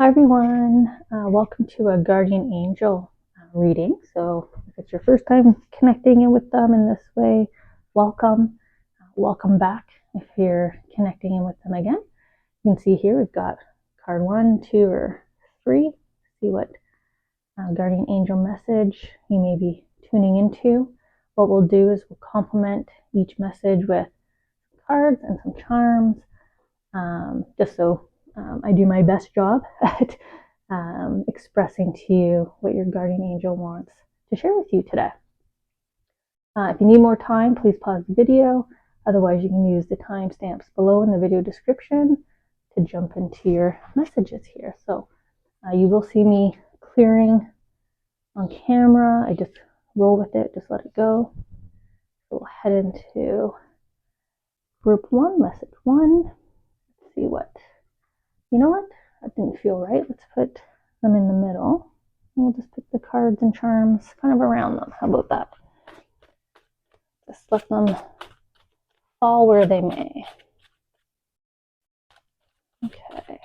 Hi everyone, welcome to a guardian angel reading. So if it's your first time connecting in with them in this way, welcome. Welcome back if you're connecting in with them again. You can see here we've got card 1, 2, or 3. See what guardian angel message you may be tuning into. What we'll do is we'll complement each message with cards and some charms, just so I do my best job at expressing to you what your guardian angel wants to share with you today. If you need more time, please pause the video. Otherwise, you can use the timestamps below in the video description to jump into your messages here. So you will see me clearing on camera. I just roll with it, just let it go. So we'll head into group 1, message 1. Let's see what, you know what? That didn't feel right. Let's put them in the middle. We'll just put the cards and charms kind of around them. How about that? Just let them fall where they may. Okay.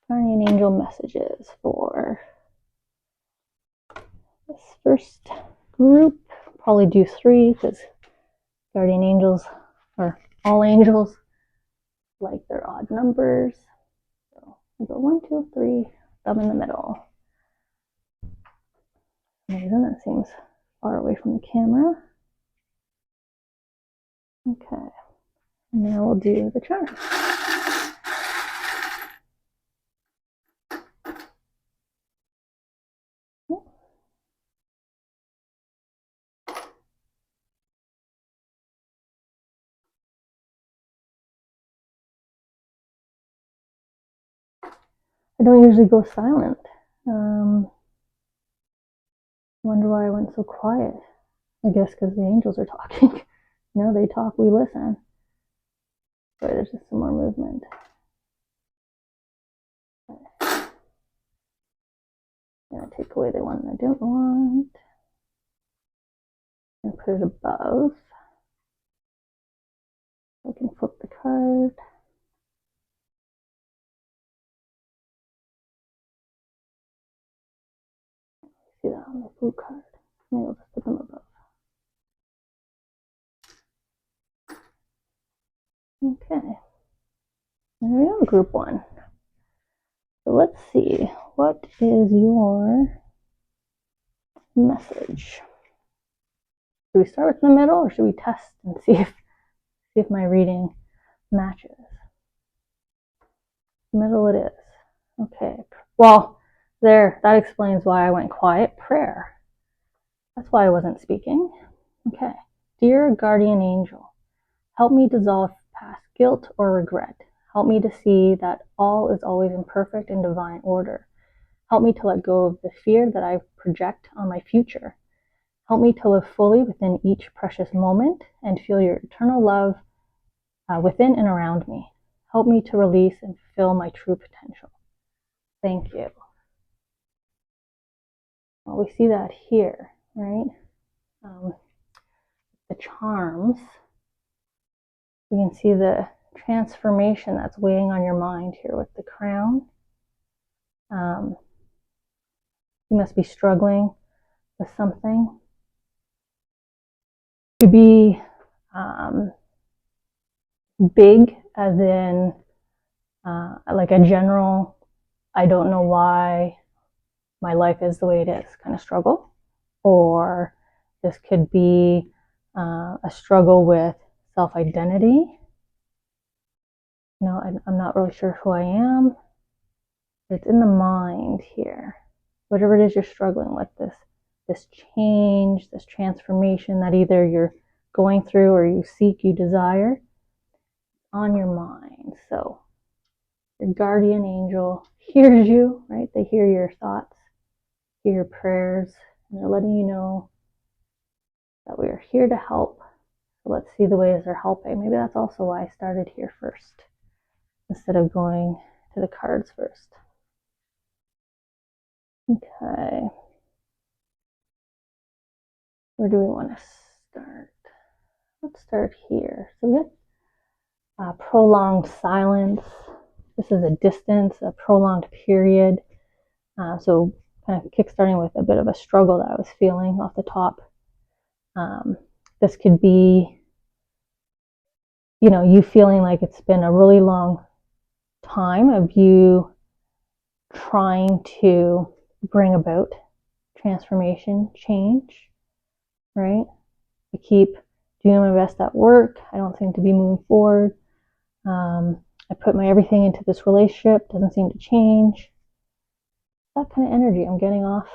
Guardian angel messages for this first group. Probably do 3 because guardian angels, or all angels, like their odd numbers. So we'll go 1, 2, 3, thumb in the middle. Amazing, that seems far away from the camera. Okay, and now we'll do the charm. I don't usually go silent. Wonder why I went so quiet. I guess because the angels are talking. No, they talk, we listen. Sorry, there's just some more movement. I'm gonna take away the one I don't want and put it above. I can flip the card. See that on the blue card. Maybe I'll just put them above. Okay. There we go, group 1. So let's see, what is your message? Should we start with the middle, or should we test and see if my reading matches? Middle it is. Okay. Well, there, that explains why I went quiet. Prayer. That's why I wasn't speaking. Okay. Dear guardian angel, help me dissolve past guilt or regret. Help me to see that all is always in perfect and divine order. Help me to let go of the fear that I project on my future. Help me to live fully within each precious moment and feel your eternal love within and around me. Help me to release and fulfill my true potential. Thank you. Well, we see that here, right? The charms. We can see the transformation that's weighing on your mind here with the crown. You must be struggling with something. To be big, as in like a general, I don't know why my life is the way it is kind of struggle. Or this could be a struggle with self-identity. You know, I'm not really sure who I am. It's in the mind here. Whatever it is you're struggling with, this change, this transformation that either you're going through or you seek, you desire, on your mind. So your guardian angel hears you, right? They hear your thoughts, hear your prayers, and they're letting you know that we are here to help. So let's see the ways they're helping. Maybe that's also why I started here first, instead of going to the cards first. Okay. Where do we want to start? Let's start here. So we have prolonged silence, This is a distance, a prolonged period. So kind of kickstarting with a bit of a struggle that I was feeling off the top. This could be, you feeling like it's been a really long time of you trying to bring about transformation, change, right? I keep doing my best at work. I don't seem to be moving forward. I put my everything into this relationship, doesn't seem to change. That kind of energy I'm getting off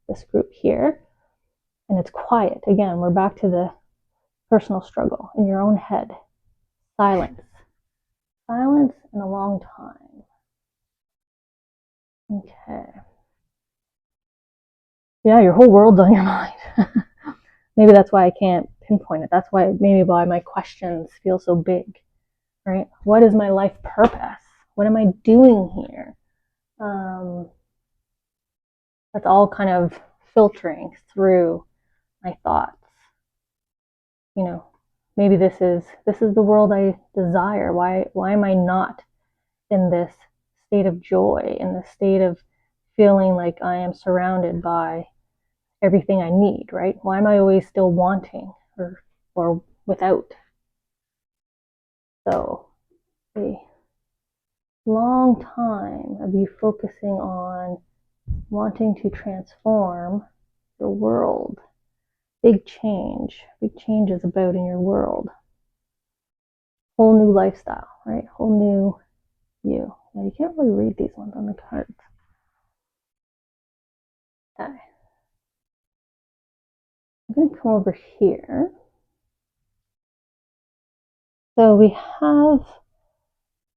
this group here. And it's quiet. Again, we're back to the personal struggle in your own head. Silence. Silence in a long time. Okay. Yeah, your whole world's on your mind. Maybe that's why I can't pinpoint it. That's why my questions feel so big, right? What is my life purpose? What am I doing here? That's all kind of filtering through my thoughts. Maybe this is the world I desire. Why am I not in this state of joy, in this state of feeling like I am surrounded by everything I need, right? Why am I always still wanting or without? So a long time of you focusing on wanting to transform your world. Big change is about in your world. Whole new lifestyle, right? Whole new you. Now you can't really read these ones on the cards. Okay. I'm going to come over here. So we have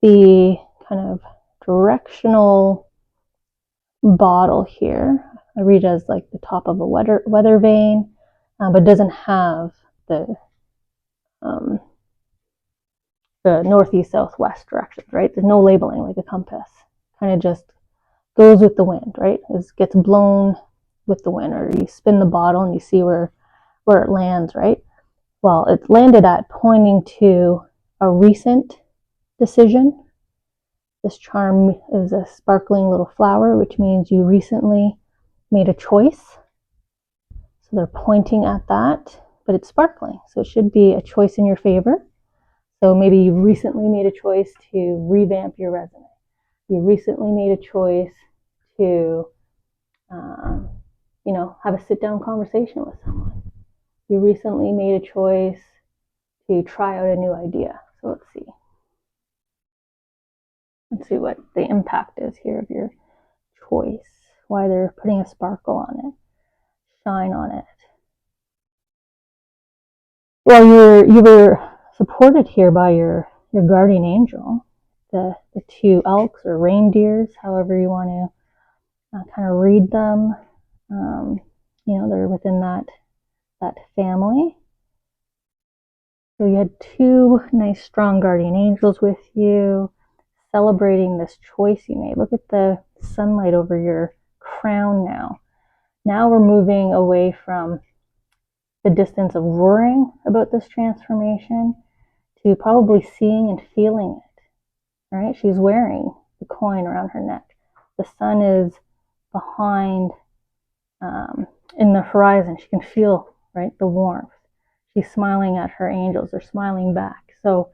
the kind of directional bottle here. I read it as like the top of a weather vane, but doesn't have the northeast, southwest directions, right? There's no labeling like a compass. Kind of just goes with the wind, right? It gets blown with the wind, or you spin the bottle and you see where it lands, right? Well, it's landed at pointing to a recent decision. This charm is a sparkling little flower, which means you recently made a choice. So they're pointing at that, but it's sparkling. So it should be a choice in your favor. So maybe you recently made a choice to revamp your resume. You recently made a choice to, have a sit-down conversation with someone. You recently made a choice to try out a new idea. So let's see. Let's see what the impact is here of your choice. Why they're putting a sparkle on it, shine on it. Well, you were supported here by your guardian angel, the two elks or reindeers, however you want to kind of read them. They're within that family. So you had two nice strong guardian angels with you, celebrating this choice you made. Look at the sunlight over your crown now. Now we're moving away from the distance of worrying about this transformation to probably seeing and feeling it, right? She's wearing the coin around her neck. The sun is behind in the horizon. She can feel, right, the warmth. She's smiling at her angels. They're smiling back. So,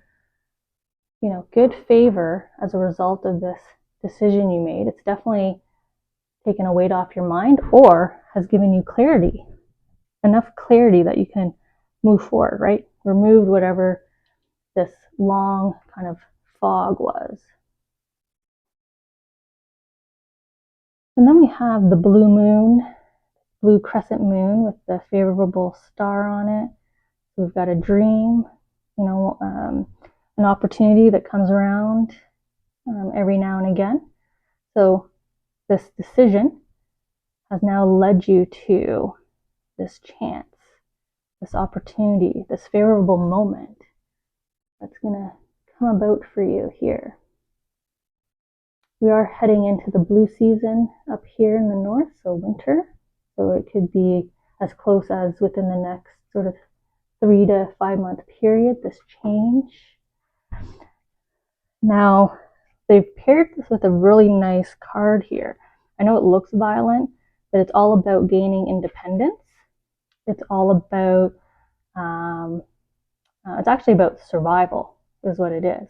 good favor as a result of this decision you made. It's definitely taken a weight off your mind or has given you clarity, enough clarity that you can move forward, right? Removed whatever this long kind of fog was. And then we have the blue crescent moon with the favorable star on it. So we've got a dream, an opportunity that comes around every now and again. So this decision has now led you to this chance, this opportunity, this favorable moment that's going to come about for you here. We are heading into the blue season up here in the north, so winter. So it could be as close as within the next sort of 3 to 5 month period, this change. Now, they've paired this with a really nice card here. I know it looks violent, but it's all about gaining independence. It's all about, it's actually about survival, is what it is.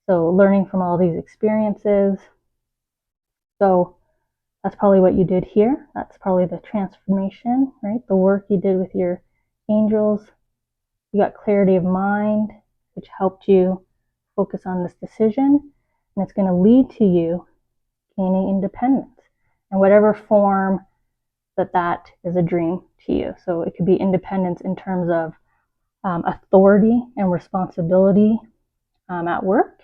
So learning from all these experiences. So that's probably what you did here. That's probably the transformation, right? The work you did with your angels. You got clarity of mind, which helped you focus on this decision. And it's going to lead to you gaining independence in whatever form that is a dream to you. So it could be independence in terms of authority and responsibility at work,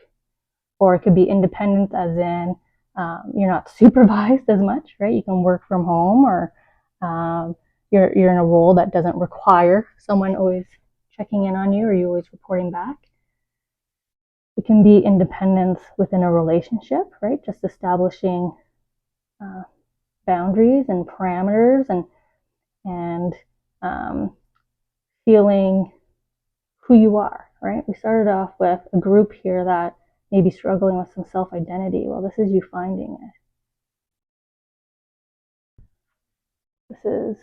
or it could be independence as in you're not supervised as much, right? You can work from home, or you're in a role that doesn't require someone always checking in on you, or you always reporting back. It can be independence within a relationship, right? Just establishing boundaries and parameters, and feeling who you are, right? We started off with a group here that may be struggling with some self-identity. Well, this is you finding it. This is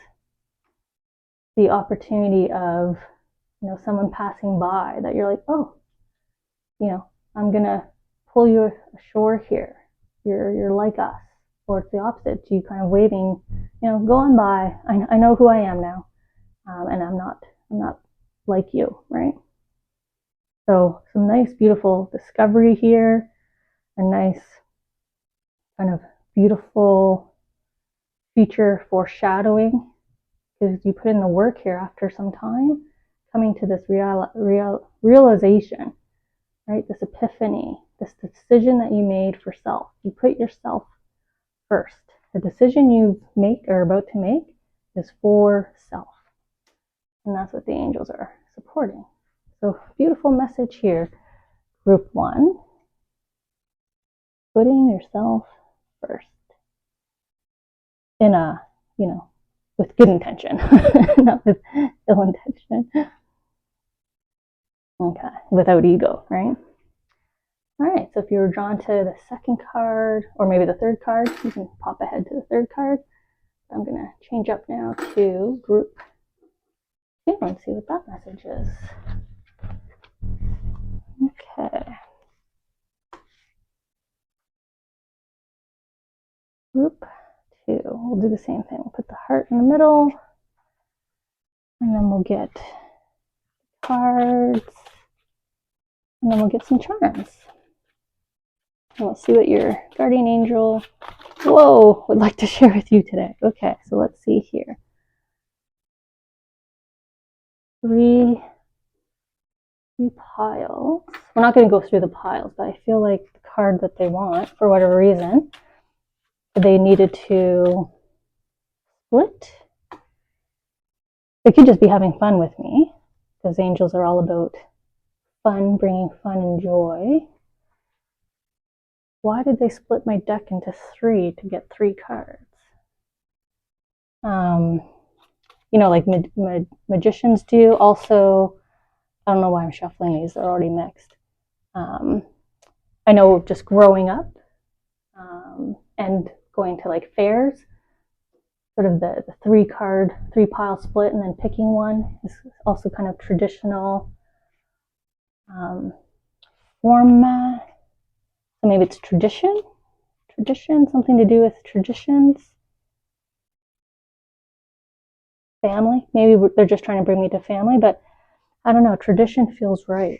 the opportunity of, someone passing by that you're like, oh, I'm gonna pull you ashore here. You're like us. Or it's the opposite. You kind of waving, go on by. I know who I am now, and I'm not like you, right? So some nice, beautiful discovery here. A nice kind of beautiful future foreshadowing, because you put in the work here after some time, coming to this realization, right? This epiphany, this decision that you made for self. You put yourself first. The decision you make or are about to make is for self. And that's what the angels are supporting. So beautiful message here. Group 1, putting yourself first. In a, with good intention, not with ill intention. Okay, without ego, right? All right, so if you were drawn to the second card, or maybe the third card, you can pop ahead to the third card. I'm going to change up now to group 2 and see what that message is. Okay. Group 2. We'll do the same thing. We'll put the heart in the middle, and then we'll get cards, and then we'll get some charms. And we'll see what your guardian angel, would like to share with you today. Okay, so let's see here. 3 piles. We're not going to go through the piles, but I feel like the card that they want, for whatever reason, they needed to split. They could just be having fun with me, because angels are all about fun, bringing fun and joy. Why did they split my deck into 3 to get 3 cards? Like magicians do. Also, I don't know why I'm shuffling these. They're already mixed. I know just growing up and going to like fairs, sort of the 3 pile split and then picking one is also kind of traditional format. So maybe it's tradition, something to do with traditions. Family, maybe they're just trying to bring me to family, but I don't know, tradition feels right.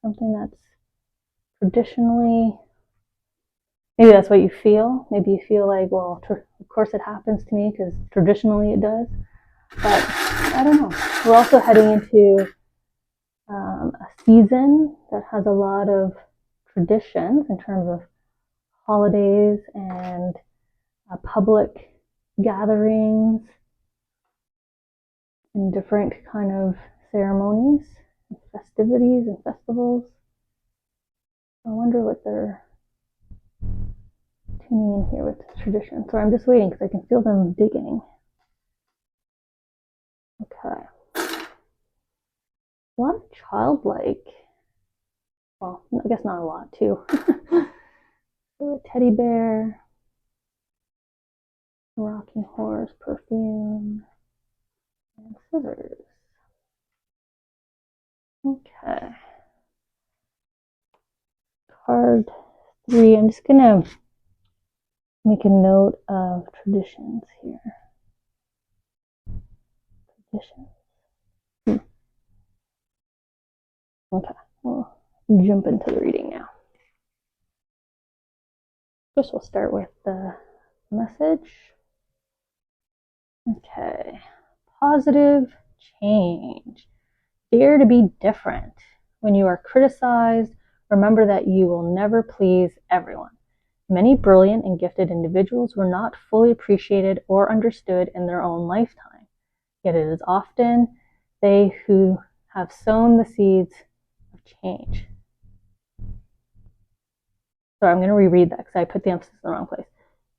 Something that's traditionally, maybe that's what you feel. Maybe you feel like, well, of course it happens to me because traditionally it does. But I don't know. We're also heading into a season that has a lot of traditions in terms of holidays and public gatherings and different kind of ceremonies, and festivities and festivals. I wonder what they're tuning in here with tradition. So I'm just waiting because I can feel them digging. Okay. A lot of childlike. Well, I guess not a lot too. a teddy bear, rocking horse, perfume, and scissors. Okay. Card 3. I'm just going to make a note of traditions here. Traditions. Okay, we'll jump into the reading now. First, we'll start with the message. Okay. Positive change. Dare to be different. When you are criticized, remember that you will never please everyone. Many brilliant and gifted individuals were not fully appreciated or understood in their own lifetime. Yet it is often they who have sown the seeds of change. So I'm going to reread that because I put the emphasis in the wrong place.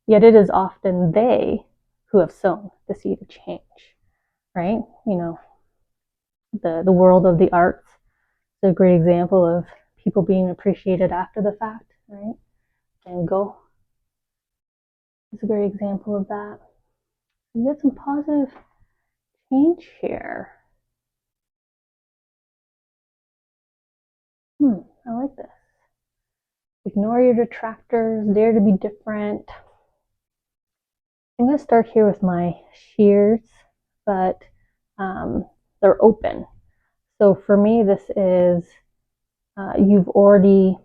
Yet it is often they who have sown the seed of change, right? You know, the world of the arts is a great example of people being appreciated after the fact, right? Van Gogh is a great example of that. You get some positive change here. I like this. Ignore your detractors, dare to be different. I'm going to start here with my shears, but they're open. So for me, this is you've already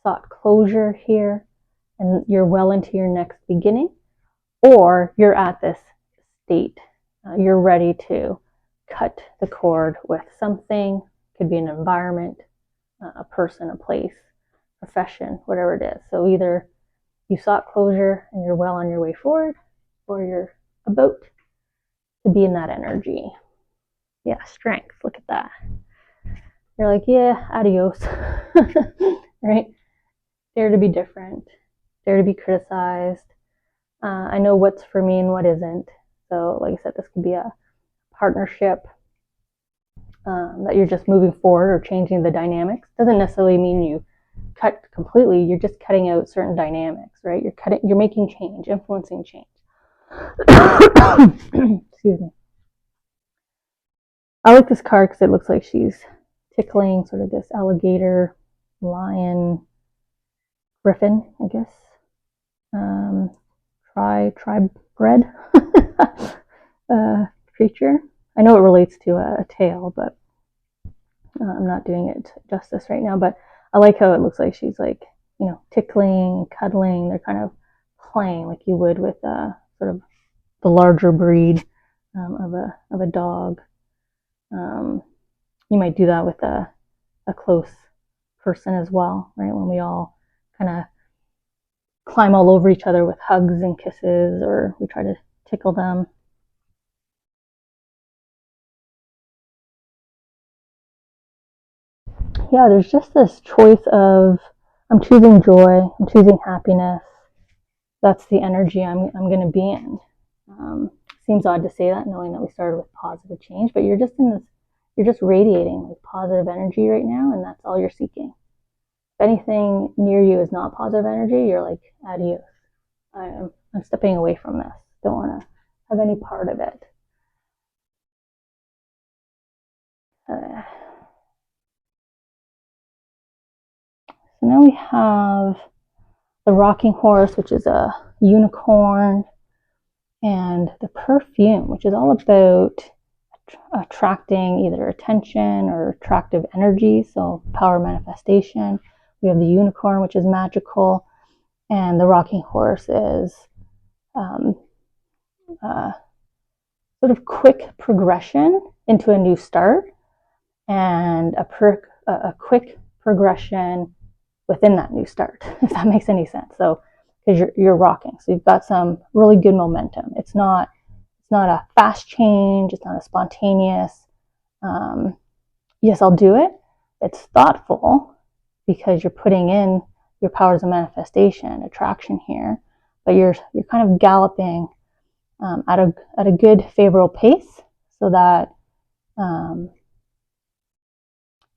sought closure here and you're well into your next beginning, or you're at this state. You're ready to cut the cord with something. Could be an environment, a person, a place, profession, whatever it is. So either you sought closure and you're well on your way forward, or you're about to be in that energy. Yeah, strength. Look at that. You're like, yeah, adios. Right? Dare to be different. Dare to be criticized. I know what's for me and what isn't. So, like I said, this could be a partnership that you're just moving forward or changing the dynamics. Doesn't necessarily mean you cut completely. You're just cutting out certain dynamics, right? You're making change, influencing change. Excuse me. I like this card because it looks like she's tickling sort of this alligator, lion, griffin, I guess. Tri-bred creature. I know it relates to a tail, but I'm not doing it justice right now. But I like how it looks like she's like, you know, tickling, cuddling. They're kind of playing like you would with sort of the larger breed of a dog. You might do that with a close person as well, right? When we all kind of climb all over each other with hugs and kisses, or we try to tickle them. Yeah, there's just this choice of I'm choosing joy, I'm choosing happiness. That's the energy I'm going to be in. Seems odd to say that, knowing that we started with positive change, but you're just in this, you're just radiating like positive energy right now, and that's all you're seeking. If anything near you is not positive energy, you're like, adios. I'm stepping away from this. Don't want to have any part of it. So now we have the rocking horse, which is a unicorn, and the perfume, which is all about attracting either attention or attractive energy, so power manifestation. We have the unicorn, which is magical, and the rocking horse is sort of quick progression into a new start, and a quick progression within that new start, if that makes any sense. So because you're rocking, so you've got some really good momentum. It's not a fast change. It's not a spontaneous. Yes, I'll do it. It's thoughtful because you're putting in your powers of manifestation, attraction here, but you're kind of galloping at a good favorable pace, so that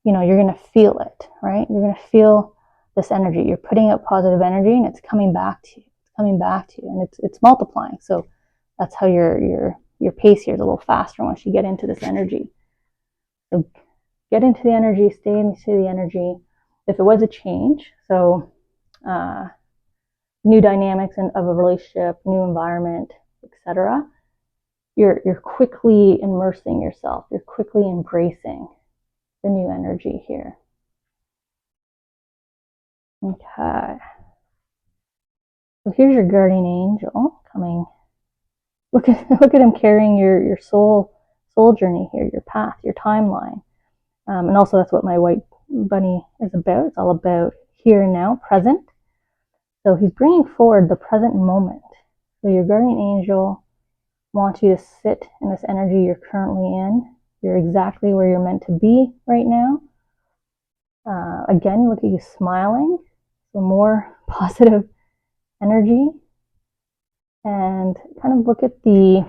you know, you're going to feel it, right? You're going to feel this energy. You're putting out positive energy, and it's coming back to you. It's coming back to you, and it's multiplying. So that's how your pace here is a little faster once you get into this energy. So get into the energy, stay into the energy. If it was a change, so new dynamics of a relationship, new environment, etc., you're quickly immersing yourself. You're quickly embracing the new energy here. Okay. So here's your guardian angel coming. Look at him carrying your soul journey here, your path, your timeline. And also that's what my white bunny is about. It's all about here and now, present. So he's bringing forward the present moment. So your guardian angel wants you to sit in this energy you're currently in. You're exactly where you're meant to be right now. Again, look at you smiling. So more positive energy. And kind of look at the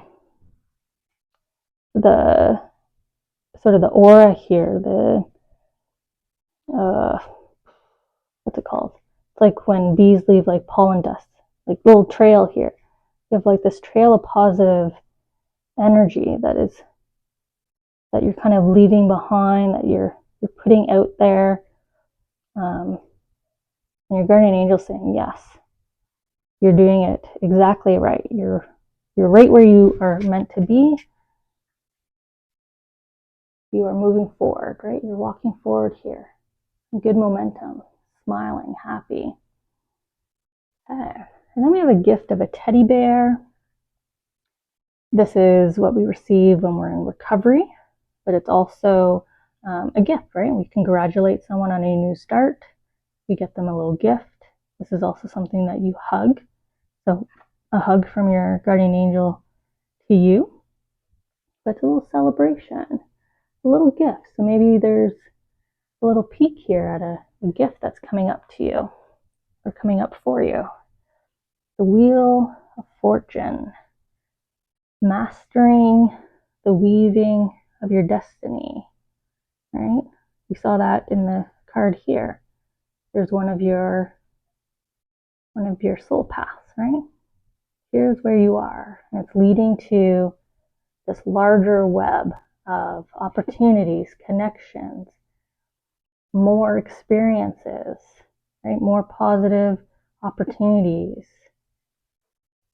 sort of the aura here, what's it called? It's like when bees leave like pollen dust, like little trail here. You have like this trail of positive energy that you're kind of leaving behind, that you're putting out there. And your guardian angel saying, yes, you're doing it exactly right. You're right where you are meant to be. You are moving forward, right? You're walking forward here. Good momentum, smiling, happy. Okay. And then we have a gift of a teddy bear. This is what we receive when we're in recovery, but it's also a gift, right? We congratulate someone on a new start. We get them a little gift. This is also something that you hug. So a hug from your guardian angel to you. But it's a little celebration, a little gift. So maybe there's a little peek here at a gift that's coming up to you or coming up for you. The Wheel of Fortune. Mastering the weaving of your destiny, right? We saw that in the card here. There's one of your soul paths, right? Here's where you are, and it's leading to this larger web of opportunities, connections, more experiences, right? More positive opportunities,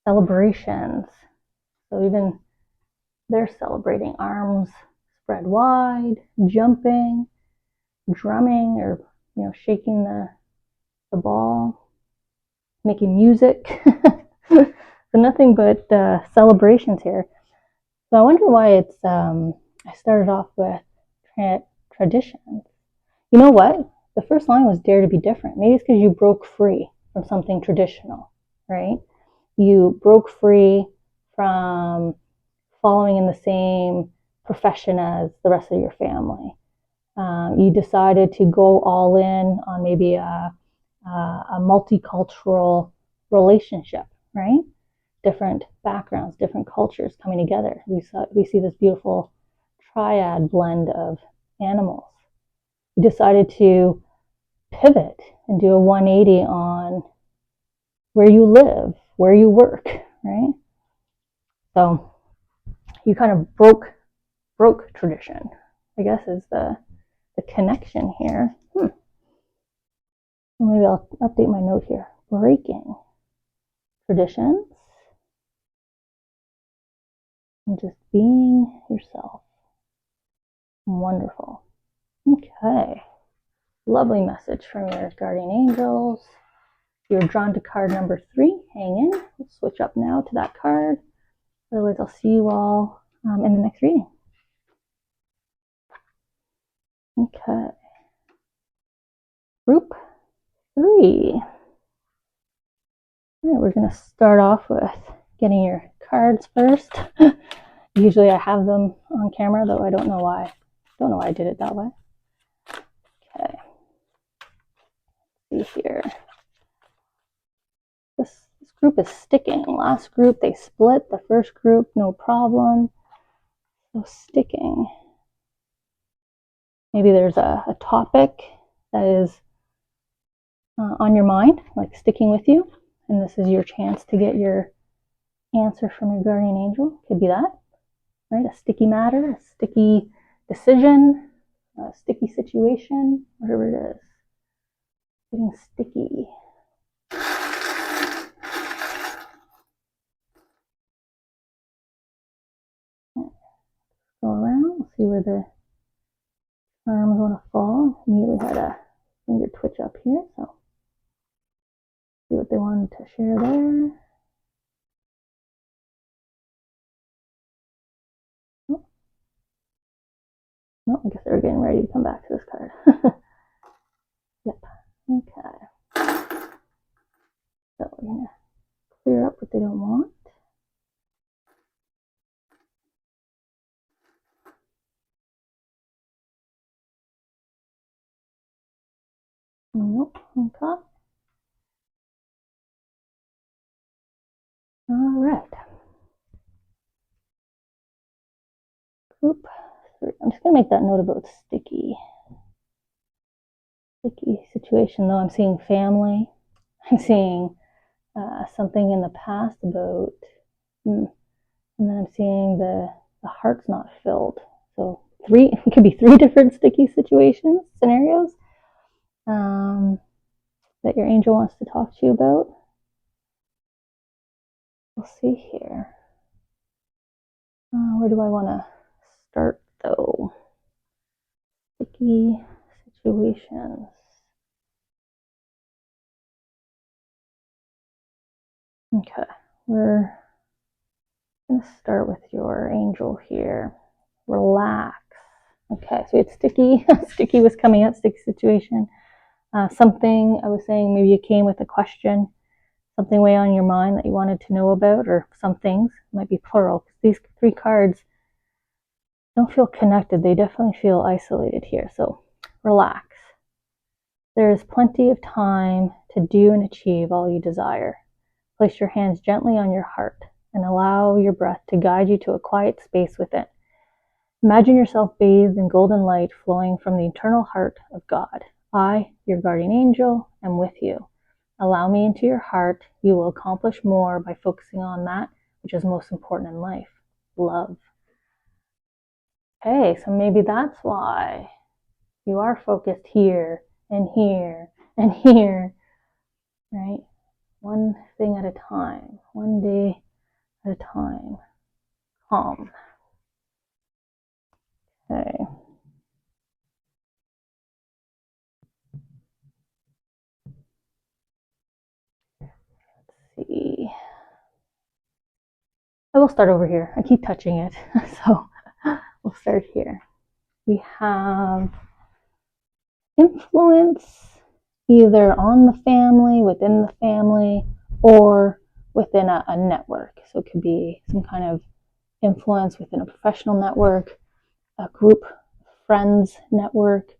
celebrations. So even they're celebrating, arms spread wide, jumping, drumming, or shaking the ball, making music. So nothing but celebrations here. So I wonder why it's I started off with traditions. You know what? The first line was dare to be different. Maybe it's because you broke free from something traditional, right? You broke free from following in the same profession as the rest of your family. You decided to go all in on maybe a multicultural relationship, right? Different backgrounds, different cultures coming together. We see this beautiful triad blend of animals. You decided to pivot and do a 180 on where you live, where you work, right? So you kind of broke tradition, I guess, is the connection here. Maybe I'll update my note here. Breaking traditions and just being yourself. Wonderful. Okay. Lovely message from your guardian angels. You're drawn to card number 3. Hang in. Let's switch up now to that card. Otherwise, I'll see you all in the next reading. Okay. Group 3. All right, we're going to start off with getting your cards first. Usually I have them on camera, though I don't know why. Don't know why I did it that way. Okay. Let's see here. This group is sticking. Last group, they split. The first group, no problem. So sticking. Maybe there's a topic that is on your mind, like sticking with you. And this is your chance to get your answer from your guardian angel. Could be that, right? A sticky matter, a sticky decision, a sticky situation, whatever it is. Getting sticky. Go around, we'll see where the arms want to fall. Immediately had a finger twitch up here, so see what they wanted to share there. Oh. No, I guess they were getting ready to come back to this card. Yep. Okay. So we're gonna clear up what they don't want. Nope. Okay. All right. Oop. I'm just gonna make that note about sticky situation, though. I'm seeing family. I'm seeing something in the past about, and then I'm seeing the heart's not filled. So it could be 3 different sticky situations, scenarios that your angel wants to talk to you about. We'll see here. Where do I want to start, though? Sticky situations. Okay, we're going to start with your angel here. Relax. Okay, so it's sticky. Sticky was coming up, sticky situation. Something I was saying, maybe you came with a question, something way on your mind that you wanted to know about, or some things, might be plural. These 3 cards don't feel connected. They definitely feel isolated here. So relax. There is plenty of time to do and achieve all you desire. Place your hands gently on your heart and allow your breath to guide you to a quiet space within. Imagine yourself bathed in golden light flowing from the eternal heart of God. I, your guardian angel, am with you. Allow me into your heart. You will accomplish more by focusing on that which is most important in life, love. Okay, so maybe that's why you are focused here and here and here, right? One thing at a time, one day at a time. Calm. Okay. Let's see. I will start over here. I keep touching it, so we'll start here. We have influence either on the family, within the family, or within a network. So it could be some kind of influence within a professional network, a group friends network,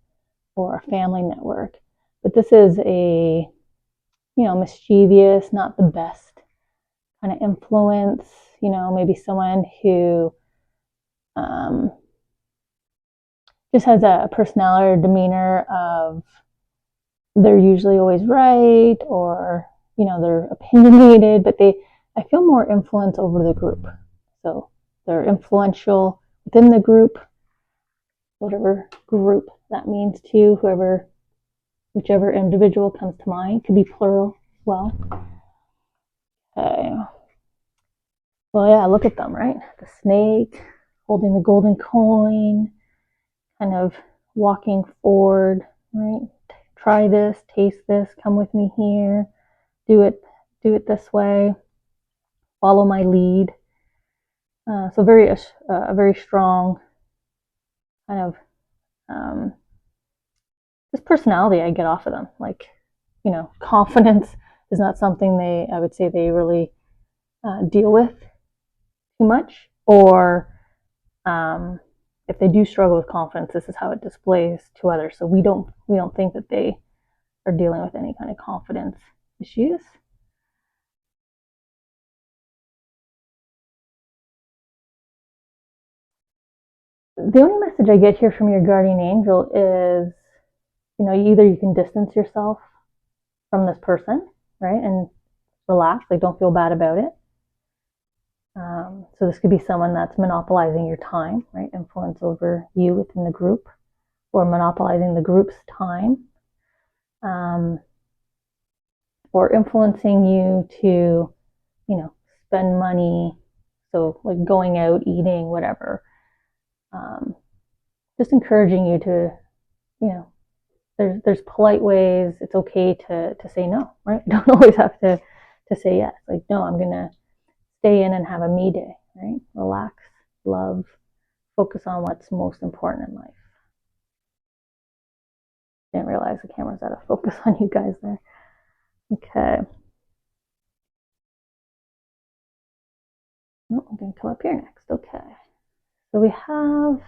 or a family network. But this is a, mischievous, not the best kind of influence. Maybe someone who just has a personality or demeanor of they're usually always right, or they're opinionated, but I feel more influence over the group. So they're influential within the group, whatever group that means to you, whichever individual comes to mind. Could be plural as well. Okay. Well, yeah, look at them, right? The snake holding the golden coin, kind of walking forward, right? Try this, taste this, come with me here, do it this way, follow my lead. So a very strong kind of this personality I get off of them. Like, confidence is not something I would say they really deal with too much, or if they do struggle with confidence, this is how it displays to others. So we don't think that they are dealing with any kind of confidence issues. The only message I get here from your guardian angel is, either you can distance yourself from this person, right? And relax, like don't feel bad about it. So this could be someone that's monopolizing your time, right? Influence over you within the group, or monopolizing the group's time, or influencing you to, spend money. So like going out, eating, whatever. Just encouraging you to, there's polite ways. It's okay to say no, right? You don't always have to say yes. Like, no, I'm gonna stay in and have a me day, right? Relax, love, focus on what's most important in life. Didn't realize the camera's out of focus on you guys there. Okay. Oh, I'm going to come up here next. Okay. So we have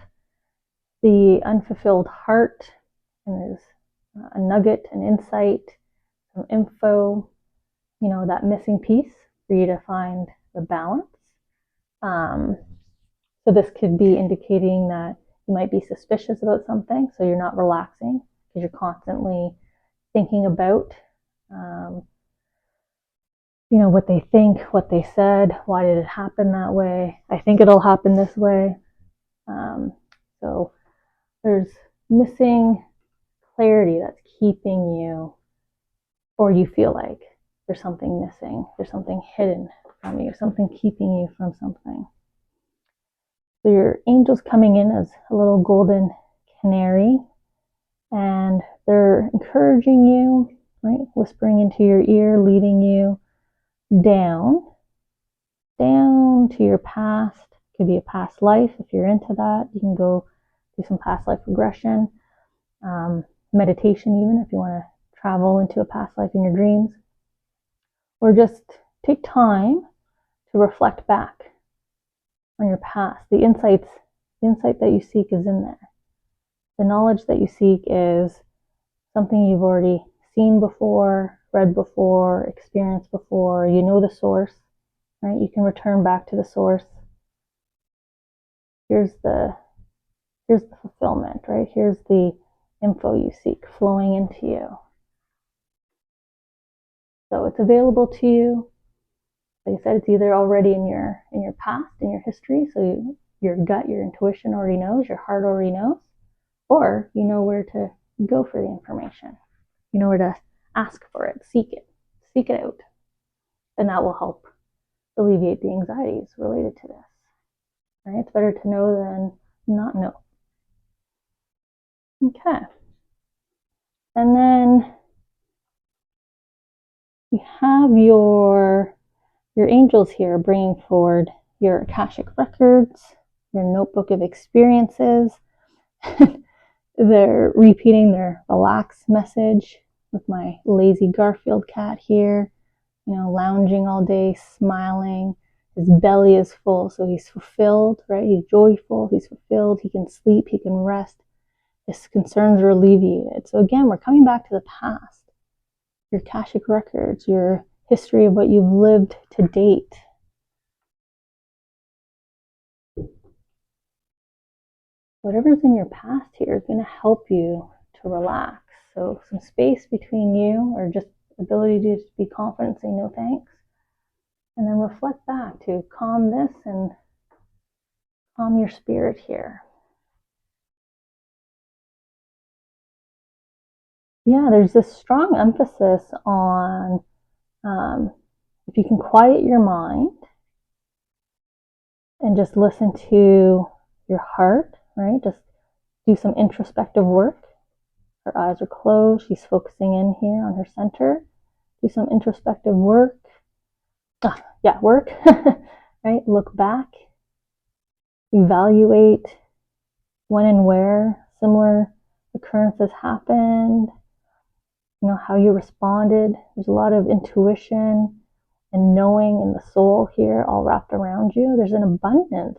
the unfulfilled heart, and there's a nugget, an insight, some info, that missing piece for you to find the balance. So this could be indicating that you might be suspicious about something, so you're not relaxing because you're constantly thinking about, what they think, what they said, why did it happen that way? I think it'll happen this way. So there's missing clarity that's keeping you, or you feel like there's something missing, there's something hidden from you, something keeping you from something. So your angel's coming in as a little golden canary, and they're encouraging you, right? Whispering into your ear, leading you down to your past. It could be a past life. If you're into that, you can go do some past life regression, meditation, even if you want to travel into a past life in your dreams, or just take time to reflect back on your past. The insight that you seek is in there. The knowledge that you seek is something you've already seen before, read before, experienced before. You know the source, right? You can return back to the source. Here's the fulfillment, right? Here's the info you seek flowing into you. So it's available to you. Like I said, it's either already in your past, in your history, so your gut, your intuition already knows, your heart already knows, or you know where to go for the information. You know where to ask for it, seek it out. And that will help alleviate the anxieties related to this. Right? It's better to know than not know. Okay. And then we have your angels here bringing forward your Akashic records, your notebook of experiences. They're repeating their relax message with my lazy Garfield cat here, lounging all day, smiling. His belly is full, so he's fulfilled, right? He's joyful, he's fulfilled, he can sleep, he can rest. His concerns are alleviated. So again, we're coming back to the past, your Akashic records, your history of what you've lived to date. Whatever's in your past here is going to help you to relax. So some space between you, or just ability to just be confident, say no thanks, and then reflect back to calm this and calm your spirit here. Yeah, there's this strong emphasis on if you can quiet your mind and just listen to your heart, right? Just do some introspective work. Her eyes are closed. She's focusing in here on her center. Do some introspective work. Work. Right? Look back. Evaluate when and where similar occurrences happened. How you responded. There's a lot of intuition and knowing in the soul here all wrapped around you. There's an abundance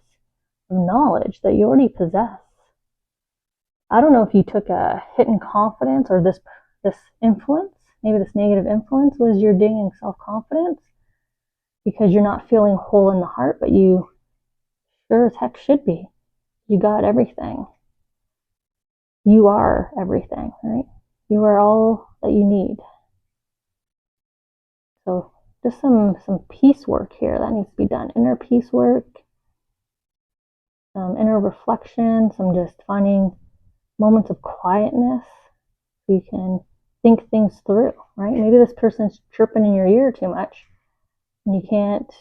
of knowledge that you already possess. I don't know if you took a hit in confidence, or this influence, maybe this negative influence was your ding in self-confidence because you're not feeling whole in the heart, but you sure as heck should be. You got everything. You are everything, right? You are all that you need. So just some peace work here that needs to be done. Inner peace work, some inner reflection, some just finding moments of quietness so you can think things through, right? Maybe this person's chirping in your ear too much and you can't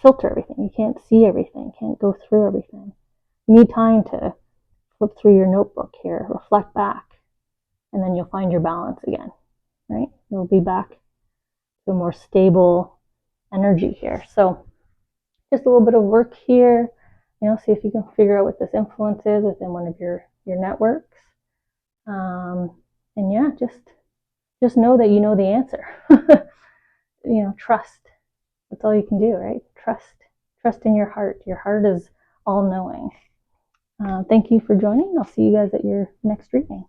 filter everything. You can't see everything, can't go through everything. You need time to flip through your notebook here, reflect back, and then you'll find your balance again, right? You'll be back to a more stable energy here. So just a little bit of work here, see if you can figure out what this influence is within one of your networks. And yeah, just know that you know the answer. Trust. That's all you can do, right? Trust in your heart. Your heart is all knowing. Thank you for joining. I'll see you guys at your next reading.